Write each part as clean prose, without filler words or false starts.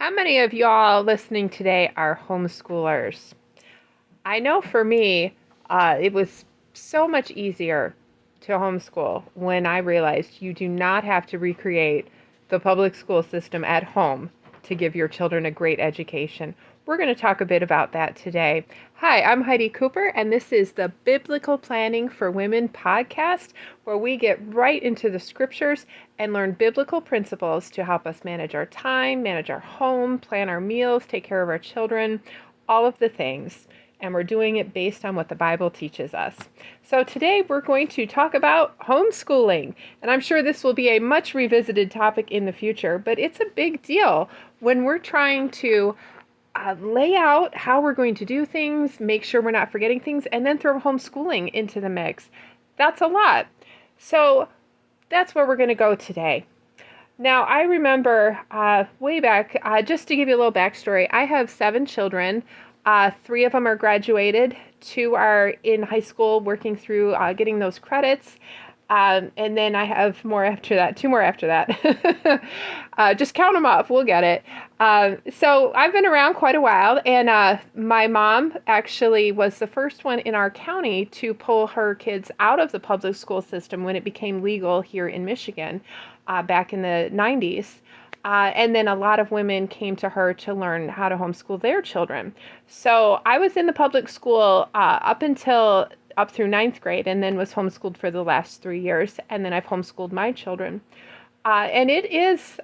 How many of y'all listening today are homeschoolers? I know for me, it was so much easier to homeschool when I realized you do not have to recreate the public school system at home to give your children a great education. We're going to talk a bit about that today. Hi, I'm Heidi Cooper, and this is the Biblical Planning for Women podcast, where we get right into the scriptures and learn biblical principles to help us manage our time, manage our home, plan our meals, take care of our children, all of the things. And we're doing it based on what the Bible teaches us. So today we're going to talk about homeschooling. And I'm sure this will be a much revisited topic in the future, but it's a big deal when we're trying to lay out how we're going to do things, make sure we're not forgetting things, and then throw homeschooling into the mix. That's a lot. So that's where we're going to go today. Now, I remember way back, just to give you a little backstory, I have 7 children. 3 of them are graduated. 2 are in high school working through getting those credits. And then I have more after that, 2 more after that. Just count them up. We'll get it. So I've been around quite a while. And my mom actually was the first one in our county to pull her kids out of the public school system when it became legal here in Michigan back in the 90s. And then a lot of women came to her to learn how to homeschool their children. So I was in the public school up through 9th grade, and then was homeschooled for the last 3 years. And then I've homeschooled my children. And it is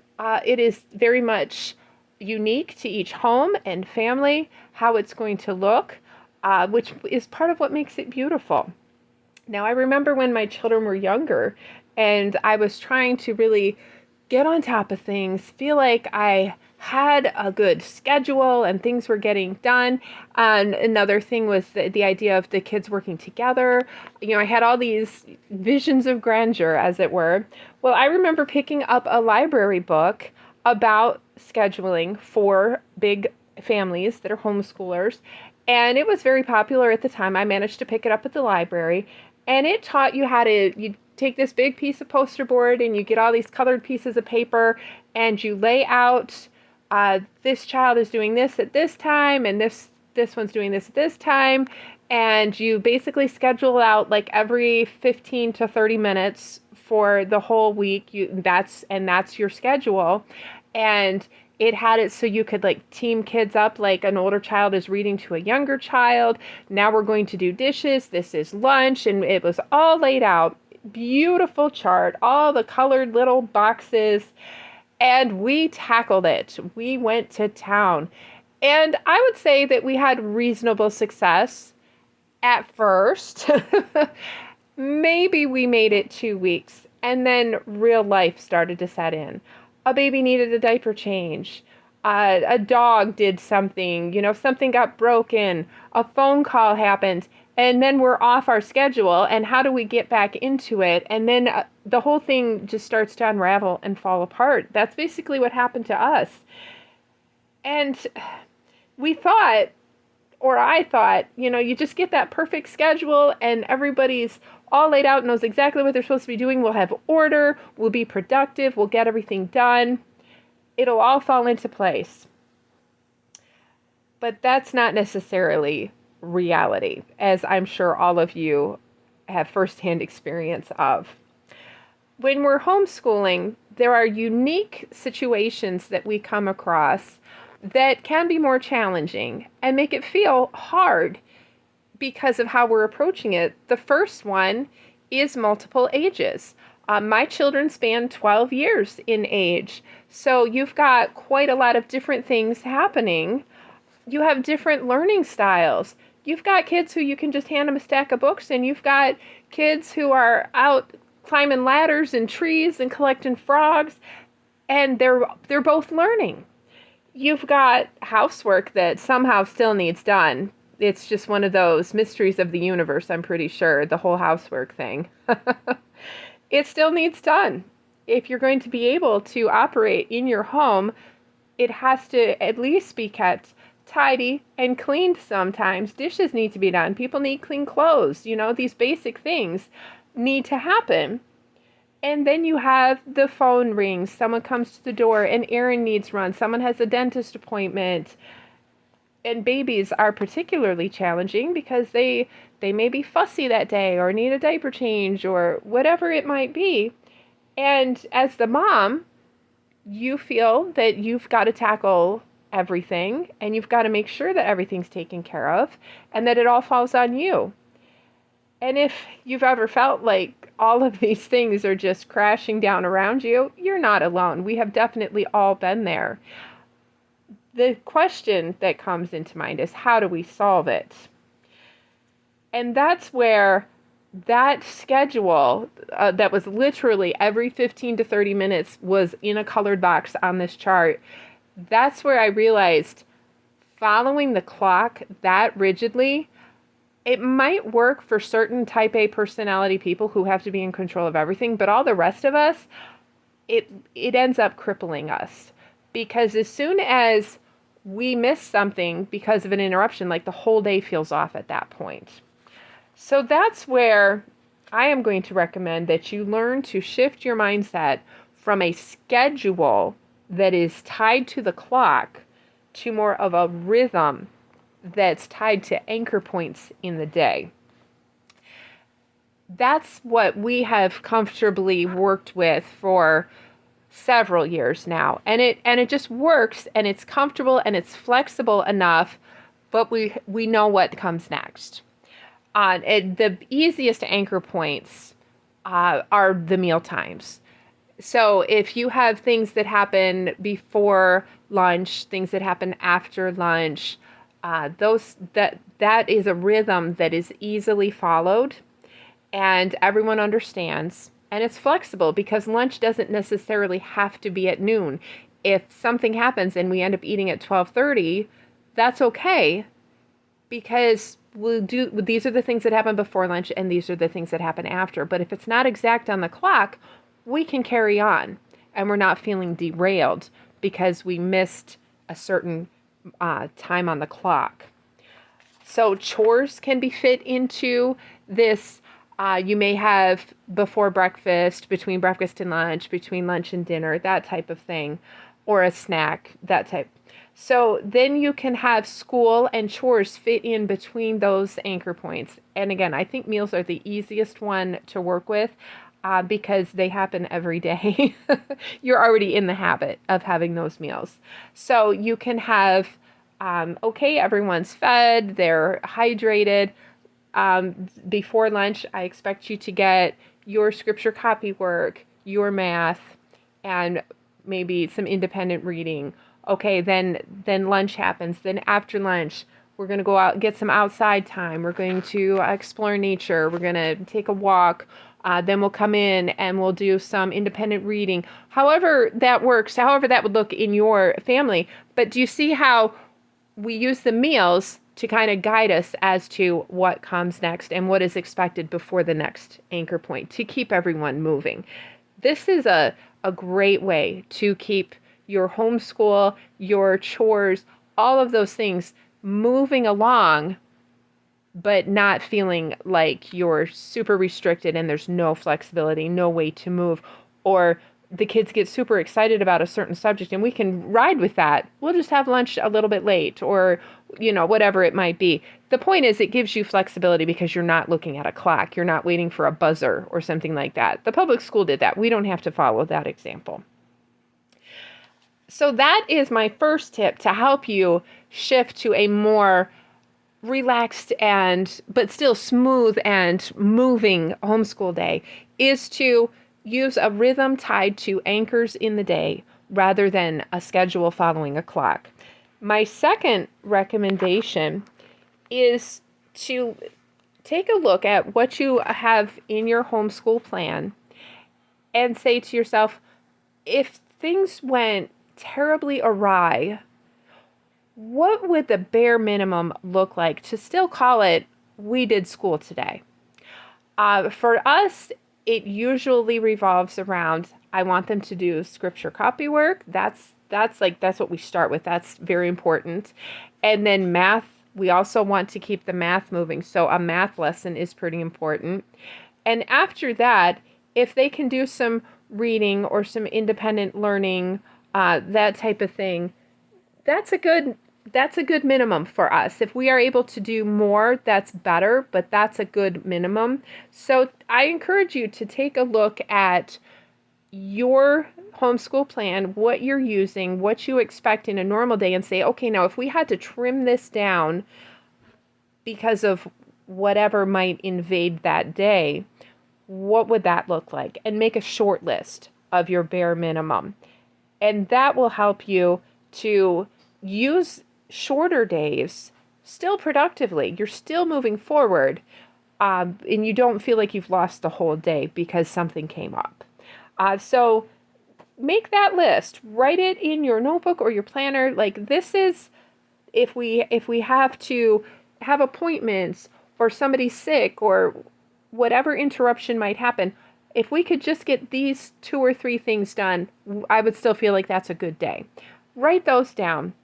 very much unique to each home and family, how it's going to look, which is part of what makes it beautiful. Now, I remember when my children were younger, and I was trying to really get on top of things, feel like I had a good schedule and things were getting done. And another thing was the idea of the kids working together. I had all these visions of grandeur, as it were. Well, I remember picking up a library book about scheduling for big families that are homeschoolers. And it was very popular at the time. I managed to pick it up at the library. And it taught you how you take this big piece of poster board and you get all these colored pieces of paper and you lay out this child is doing this at this time and this one's doing this at this time, and you basically schedule out like every 15 to 30 minutes for the whole week. That's your schedule. And it had it so you could like team kids up, like an older child is reading to a younger child. Now we're going to do dishes. This is lunch. And it was all laid out. Beautiful chart, all the colored little boxes. And we tackled it. We went to town. And I would say that we had reasonable success at first. Maybe we made it 2 weeks. And then real life started to set in. A baby needed a diaper change. A dog did something. Something got broken. A phone call happened. And then we're off our schedule. And how do we get back into it? And then the whole thing just starts to unravel and fall apart. That's basically what happened to us. And we thought, or I thought, you just get that perfect schedule and everybody's all laid out, knows exactly what they're supposed to be doing. We'll have order, we'll be productive, we'll get everything done. It'll all fall into place. But that's not necessarily reality, as I'm sure all of you have firsthand experience of. When we're homeschooling, there are unique situations that we come across that can be more challenging and make it feel hard because of how we're approaching it. The first one is multiple ages. My children span 12 years in age, so you've got quite a lot of different things happening. You have different learning styles. You've got kids who you can just hand them a stack of books, and you've got kids who are out climbing ladders and trees and collecting frogs, and they're both learning. You've got housework that somehow still needs done. It's just one of those mysteries of the universe, I'm pretty sure, the whole housework thing. It still needs done. If you're going to be able to operate in your home, it has to at least be kept tidy and cleaned sometimes. Dishes need to be done. People need clean clothes. These basic things need to happen. And then you have the phone rings, someone comes to the door, an errand needs run, someone has a dentist appointment. And babies are particularly challenging because they may be fussy that day or need a diaper change or whatever it might be. And as the mom, you feel that you've got to tackle everything and you've got to make sure that everything's taken care of and that it all falls on you. And if you've ever felt like all of these things are just crashing down around you, you're not alone. We have definitely all been there. The question that comes into mind is, how do we solve it? And that's where that schedule that was literally every 15 to 30 minutes was in a colored box on this chart. That's where I realized following the clock that rigidly, it might work for certain type A personality people who have to be in control of everything, but all the rest of us, it ends up crippling us. Because as soon as we miss something because of an interruption, like the whole day feels off at that point. So that's where I am going to recommend that you learn to shift your mindset from a schedule that is tied to the clock to more of a rhythm that's tied to anchor points in the day. That's what we have comfortably worked with for several years now, and it just works, and it's comfortable and it's flexible enough, but we know what comes next. The easiest anchor points are the meal times. So if you have things that happen before lunch, things that happen after lunch, that is a rhythm that is easily followed and everyone understands. And it's flexible because lunch doesn't necessarily have to be at noon. If something happens and we end up eating at 12:30, that's okay, because these are the things that happen before lunch and these are the things that happen after. But if it's not exact on the clock, we can carry on and we're not feeling derailed because we missed a certain time on the clock. So chores can be fit into this. You may have before breakfast, between breakfast and lunch, between lunch and dinner, that type of thing, or a snack, that type. So then you can have school and chores fit in between those anchor points. And again, I think meals are the easiest one to work with because they happen every day. You're already in the habit of having those meals. So you can have, okay, everyone's fed, they're hydrated. Before lunch, I expect you to get your scripture copy work, your math, and maybe some independent reading. Okay, then lunch happens. Then after lunch, we're going to go out and get some outside time. We're going to explore nature. We're going to take a walk. Then we'll come in and we'll do some independent reading. However that works, however that would look in your family. But do you see how we use the meals to kind of guide us as to what comes next and what is expected before the next anchor point to keep everyone moving? This is a great way to keep your homeschool, your chores, all of those things moving along, but not feeling like you're super restricted and there's no flexibility, no way to move, or the kids get super excited about a certain subject and we can ride with that. We'll just have lunch a little bit late, or, whatever it might be. The point is, it gives you flexibility because you're not looking at a clock. You're not waiting for a buzzer or something like that. The public school did that. We don't have to follow that example. So that is my first tip to help you shift to a more relaxed but still smooth and moving homeschool day, is to use a rhythm tied to anchors in the day rather than a schedule following a clock. My second recommendation is to take a look at what you have in your homeschool plan and say to yourself, if things went terribly awry, what would the bare minimum look like to still call it, we did school today? For us, it usually revolves around, I want them to do scripture copy work. That's what we start with. That's very important. And then math, we also want to keep the math moving. So a math lesson is pretty important. And after that, if they can do some reading or some independent learning, that type of thing, that's a good minimum for us. If we are able to do more, that's better, but that's a good minimum. So I encourage you to take a look at your homeschool plan, what you're using, what you expect in a normal day, and say, okay, now if we had to trim this down because of whatever might invade that day, what would that look like? And make a short list of your bare minimum. And that will help you to use shorter days still productively. You're still moving forward, and you don't feel like you've lost the whole day because something came up. So make that list. Write it in your notebook or your planner. Like, this is if we have to have appointments or somebody's sick or whatever interruption might happen. If we could just get these 2 or 3 things done, I would still feel like that's a good day. Write those down,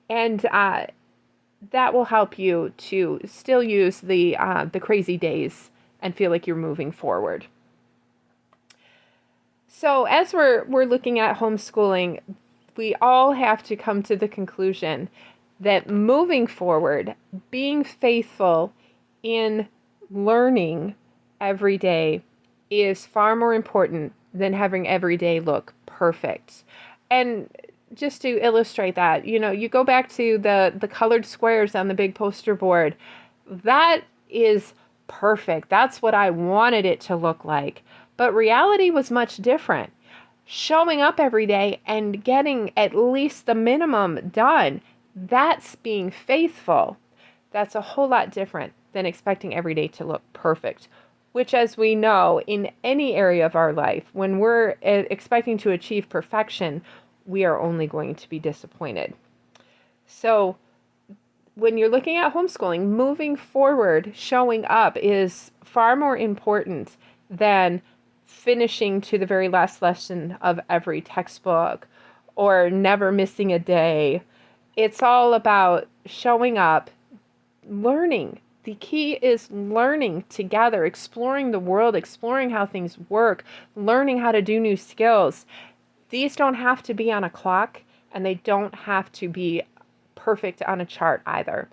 and that will help you to still use the crazy days and feel like you're moving forward. So as we're looking at homeschooling, we all have to come to the conclusion that moving forward, being faithful in learning every day is far more important than having every day look perfect. And just to illustrate that, you go back to the colored squares on the big poster board. That is perfect. That's what I wanted it to look like. But reality was much different. Showing up every day and getting at least the minimum done, that's being faithful. That's a whole lot different than expecting every day to look perfect, which, as we know, in any area of our life, when we're expecting to achieve perfection, we are only going to be disappointed. So when you're looking at homeschooling, moving forward, showing up is far more important than finishing to the very last lesson of every textbook or never missing a day. It's all about showing up, learning. The key is learning together, exploring the world, exploring how things work, learning how to do new skills. These don't have to be on a clock, and they don't have to be perfect on a chart either.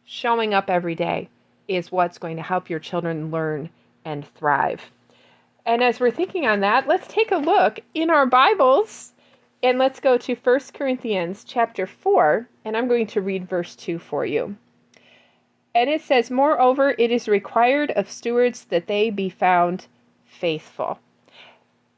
Showing up every day is what's going to help your children learn and thrive. And as we're thinking on that, let's take a look in our Bibles, and let's go to 1 Corinthians chapter 4, and I'm going to read verse 2 for you. And it says, "Moreover, it is required of stewards that they be found faithful."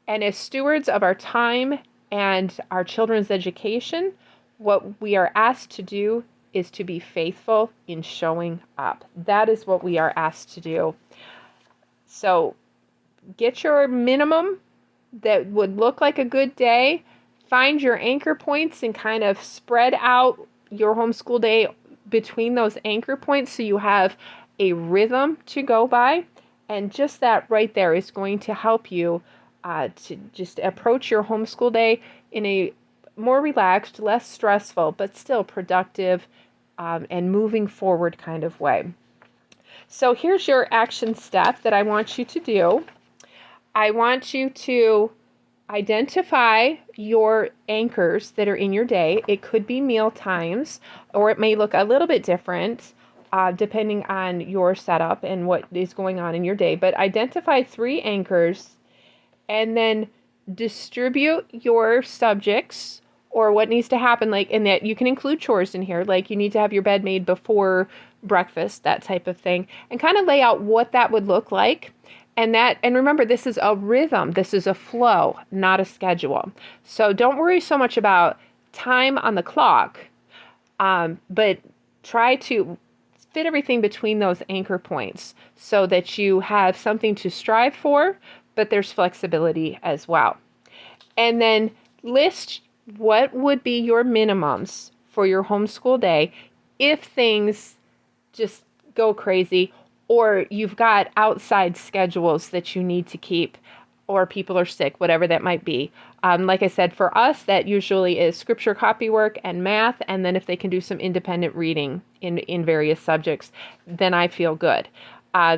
And as stewards of our time and our children's education, what we are asked to do is to be faithful in showing up. That is what we are asked to do. So get your minimum that would look like a good day. Find your anchor points and kind of spread out your homeschool day between those anchor points so you have a rhythm to go by. And just that right there is going to help you to just approach your homeschool day in a more relaxed, less stressful, but still productive and moving forward kind of way. So here's your action step that I want you to do. I want you to identify your anchors that are in your day. It could be meal times, or it may look a little bit different depending on your setup and what is going on in your day. But identify 3 anchors and then distribute your subjects or what needs to happen. Like, in that you can include chores in here, like you need to have your bed made before breakfast, that type of thing, and kind of lay out what that would look like. And remember, this is a rhythm. This is a flow, not a schedule. So don't worry so much about time on the clock, but try to fit everything between those anchor points so that you have something to strive for, but there's flexibility as well. And then list what would be your minimums for your homeschool day if things just go crazy, or you've got outside schedules that you need to keep, or people are sick, whatever that might be. Like I said, for us, that usually is scripture copy work and math, and then if they can do some independent reading in various subjects, then I feel good.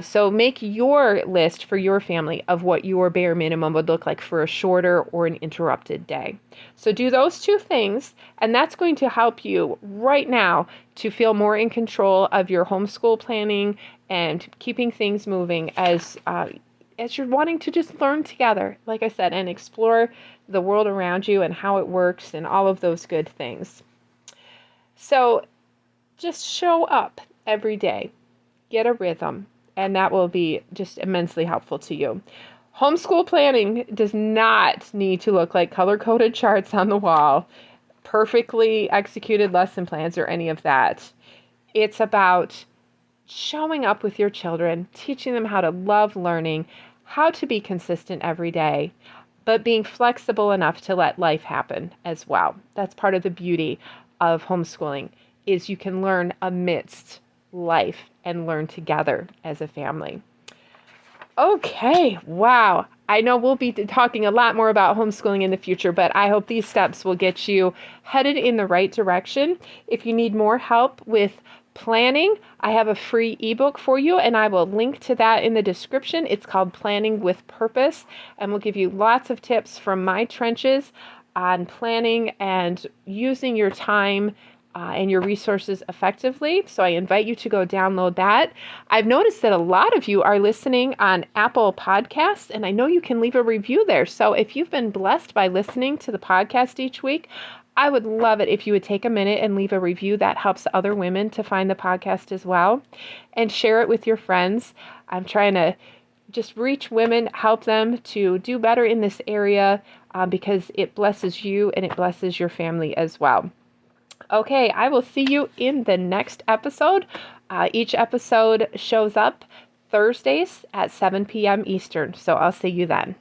So make your list for your family of what your bare minimum would look like for a shorter or an interrupted day. So do those two things, and that's going to help you right now to feel more in control of your homeschool planning and keeping things moving as you're wanting to just learn together, like I said, and explore the world around you and how it works and all of those good things. So just show up every day, get a rhythm, and that will be just immensely helpful to you. Homeschool planning does not need to look like color-coded charts on the wall, perfectly executed lesson plans, or any of that. It's about showing up with your children, teaching them how to love learning, how to be consistent every day, but being flexible enough to let life happen as well. That's part of the beauty of homeschooling, is you can learn amidst life and learn together as a family. Okay, wow. I know we'll be talking a lot more about homeschooling in the future, but I hope these steps will get you headed in the right direction. If you need more help with planning, I have a free ebook for you, and I will link to that in the description. It's called Planning with Purpose, and we'll give you lots of tips from my trenches on planning and using your time and your resources effectively. So I invite you to go download that. I've noticed that a lot of you are listening on Apple Podcasts, and I know you can leave a review there. So if you've been blessed by listening to the podcast each week, I would love it if you would take a minute and leave a review. That helps other women to find the podcast as well, and share it with your friends. I'm trying to just reach women, help them to do better in this area because it blesses you and it blesses your family as well. Okay, I will see you in the next episode. Each episode shows up Thursdays at 7 p.m. Eastern, so I'll see you then.